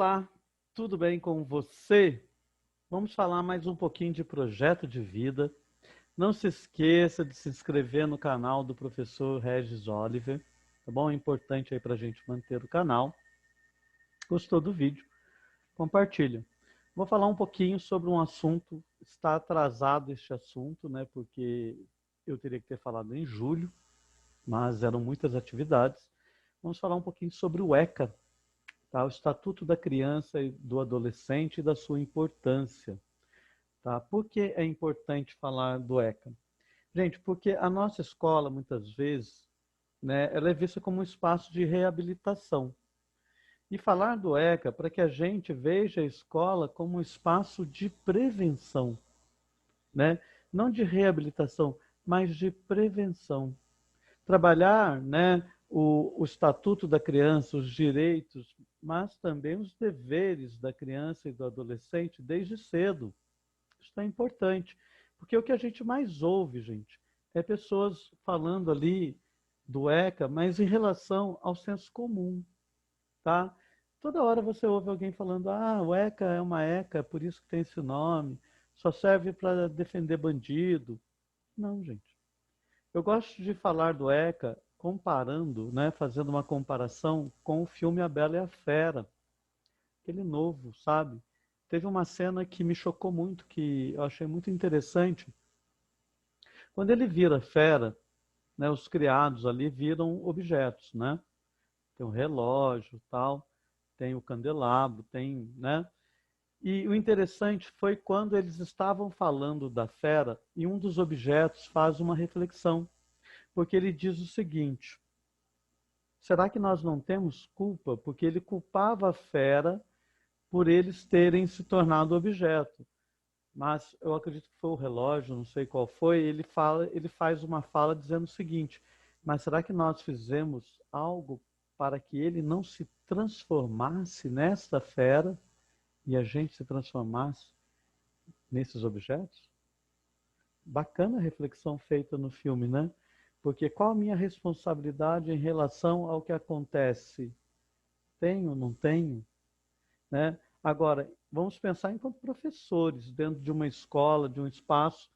Olá, tudo bem com você? Vamos falar mais um pouquinho de projeto de vida. Não se esqueça de se inscrever no canal do professor Regis Oliver, tá bom? É importante aí para a gente manter o canal. Gostou do vídeo? Compartilha. Vou falar um pouquinho sobre um assunto, está atrasado este assunto, né? Porque eu teria que ter falado em julho, mas eram muitas atividades. Vamos falar um pouquinho sobre o ECA, tá? O Estatuto da Criança e do Adolescente e da sua importância. Tá? Por que é importante falar do ECA? Gente, porque a nossa escola, muitas vezes, né, ela é vista como um espaço de reabilitação. E falar do ECA para que a gente veja a escola como um espaço de prevenção, né? Não de reabilitação, mas de prevenção. Trabalhar, né, o Estatuto da Criança, os direitos, mas também os deveres da criança e do adolescente desde cedo. Isso é importante, porque o que a gente mais ouve, gente, é pessoas falando ali do ECA, mas em relação ao senso comum, tá? Toda hora você ouve alguém falando, o ECA é uma ECA, por isso que tem esse nome, só serve para defender bandido. Não, gente. Eu gosto de falar do ECA comparando, né, fazendo uma comparação com o filme A Bela e a Fera, aquele novo, sabe? Teve uma cena que me chocou muito, que eu achei muito interessante. Quando ele vira fera, né, os criados ali viram objetos, né? Tem um relógio, tal, tem o candelabro, tem, né? E o interessante foi quando eles estavam falando da fera e um dos objetos faz uma reflexão, porque ele diz o seguinte: será que nós não temos culpa? Porque ele culpava a fera por eles terem se tornado objeto. Mas eu acredito que foi o relógio, não sei qual foi, ele faz uma fala dizendo o seguinte: mas será que nós fizemos algo para que ele não se transformasse nessa fera e a gente se transformasse nesses objetos? Bacana a reflexão feita no filme, né? Porque qual a minha responsabilidade em relação ao que acontece? Tenho, não tenho? Né? Agora, vamos pensar enquanto professores, dentro de uma escola, de um espaço,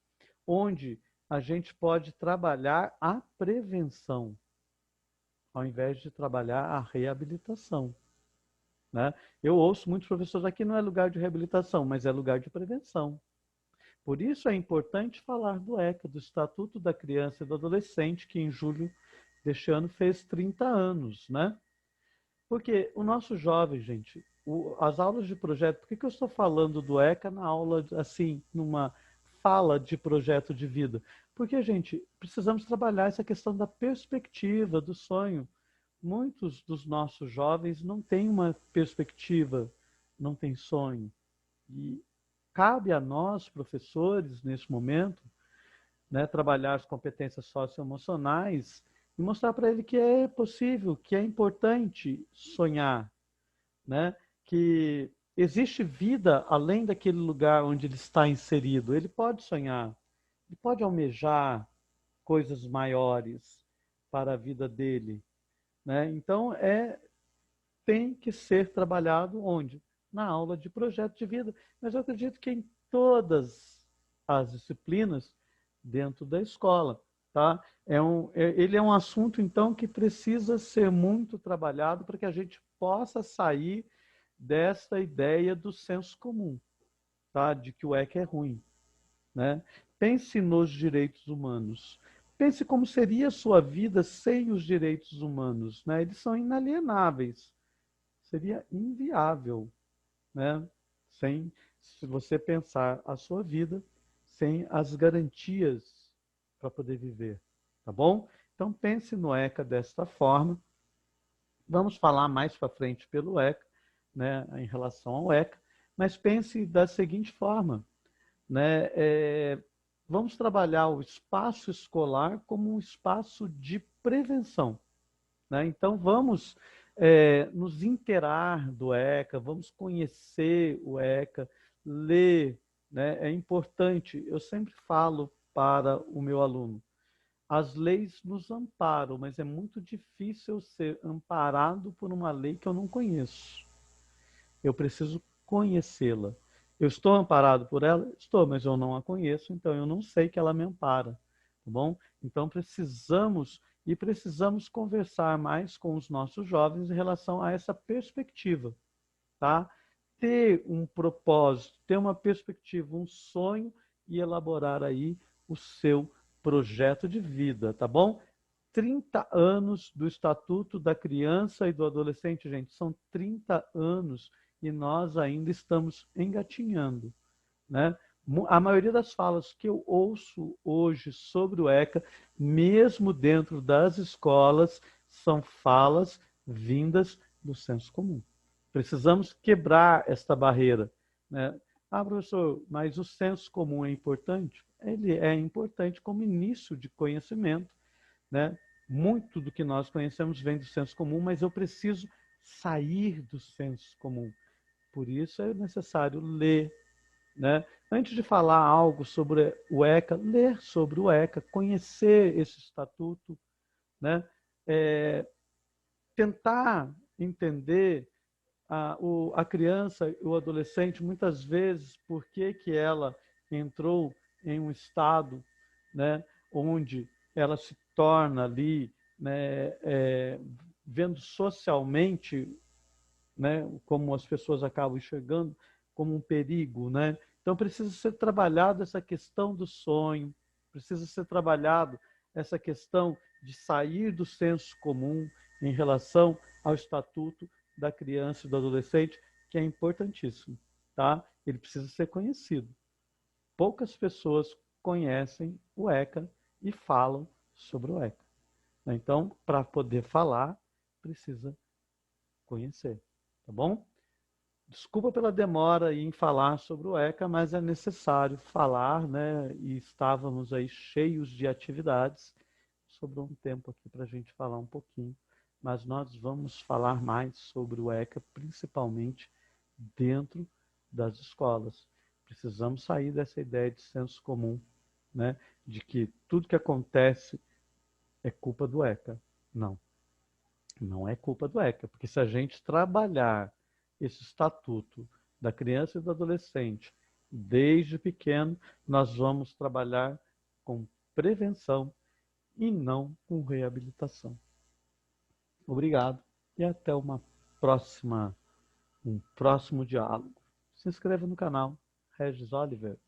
onde a gente pode trabalhar a prevenção, ao invés de trabalhar a reabilitação. Né? Eu ouço muitos professores aqui, não é lugar de reabilitação, mas é lugar de prevenção. Por isso é importante falar do ECA, do Estatuto da Criança e do Adolescente, que em julho deste ano fez 30 anos, né? Porque o nosso jovem, gente, as aulas de projeto, por que eu estou falando do ECA na aula, assim, numa fala de projeto de vida? Porque, gente, precisamos trabalhar essa questão da perspectiva, do sonho. Muitos dos nossos jovens não têm uma perspectiva, não têm sonho. E cabe a nós, professores, nesse momento, né, trabalhar as competências socioemocionais e mostrar para ele que é possível, que é importante sonhar, né? Que existe vida além daquele lugar onde ele está inserido. Ele pode sonhar, ele pode almejar coisas maiores para a vida dele, né? Então tem que ser trabalhado onde? Na aula de projeto de vida. Mas eu acredito que em todas as disciplinas dentro da escola, tá? Ele é um assunto, então, que precisa ser muito trabalhado para que a gente possa sair dessa ideia do senso comum, tá? De que o ECA é ruim, né? Pense nos direitos humanos. Pense como seria a sua vida sem os direitos humanos, né? Eles são inalienáveis. Seria inviável, né? Sem, se você pensar a sua vida sem as garantias para poder viver, tá bom? Então pense no ECA desta forma. Vamos falar mais para frente pelo ECA, né, em relação ao ECA, mas pense da seguinte forma, né? Vamos trabalhar o espaço escolar como um espaço de prevenção, né? Então vamos nos inteirar do ECA, vamos conhecer o ECA, ler, né? É importante, eu sempre falo para o meu aluno, as leis nos amparam, mas é muito difícil ser amparado por uma lei que eu não conheço. Eu preciso conhecê-la. Eu estou amparado por ela? Estou, mas eu não a conheço, então eu não sei que ela me ampara, tá bom? Então precisamos conversar mais com os nossos jovens em relação a essa perspectiva, tá? Ter um propósito, ter uma perspectiva, um sonho e elaborar aí o seu projeto de vida, tá bom? 30 anos do Estatuto da Criança e do Adolescente, gente, são 30 anos e nós ainda estamos engatinhando, né? A maioria das falas que eu ouço hoje sobre o ECA, mesmo dentro das escolas, são falas vindas do senso comum. Precisamos quebrar esta barreira, né? Ah, professor, mas o senso comum é importante? Ele é importante como início de conhecimento, né? Muito do que nós conhecemos vem do senso comum, mas eu preciso sair do senso comum. Por isso é necessário ler, né? Antes de falar algo sobre o ECA, ler sobre o ECA, conhecer esse estatuto, né? Tentar entender a criança, o adolescente, muitas vezes, por que ela entrou em um estado, né, onde ela se torna ali, né, vendo socialmente, né, como as pessoas acabam enxergando, como um perigo, né? Então precisa ser trabalhado essa questão do sonho, precisa ser trabalhado essa questão de sair do senso comum em relação ao estatuto da criança e do adolescente, que é importantíssimo, tá? Ele precisa ser conhecido. Poucas pessoas conhecem o ECA e falam sobre o ECA. Então, para poder falar, precisa conhecer, tá bom? Desculpa pela demora em falar sobre o ECA, mas é necessário falar, né? E estávamos aí cheios de atividades. Sobrou um tempo aqui para a gente falar um pouquinho, mas nós vamos falar mais sobre o ECA, principalmente dentro das escolas. Precisamos sair dessa ideia de senso comum, né? De que tudo que acontece é culpa do ECA. Não, não é culpa do ECA, porque se a gente trabalhar esse estatuto da criança e do adolescente desde pequeno, nós vamos trabalhar com prevenção e não com reabilitação. Obrigado e até um próximo diálogo. Se inscreva no canal Regis Oliver.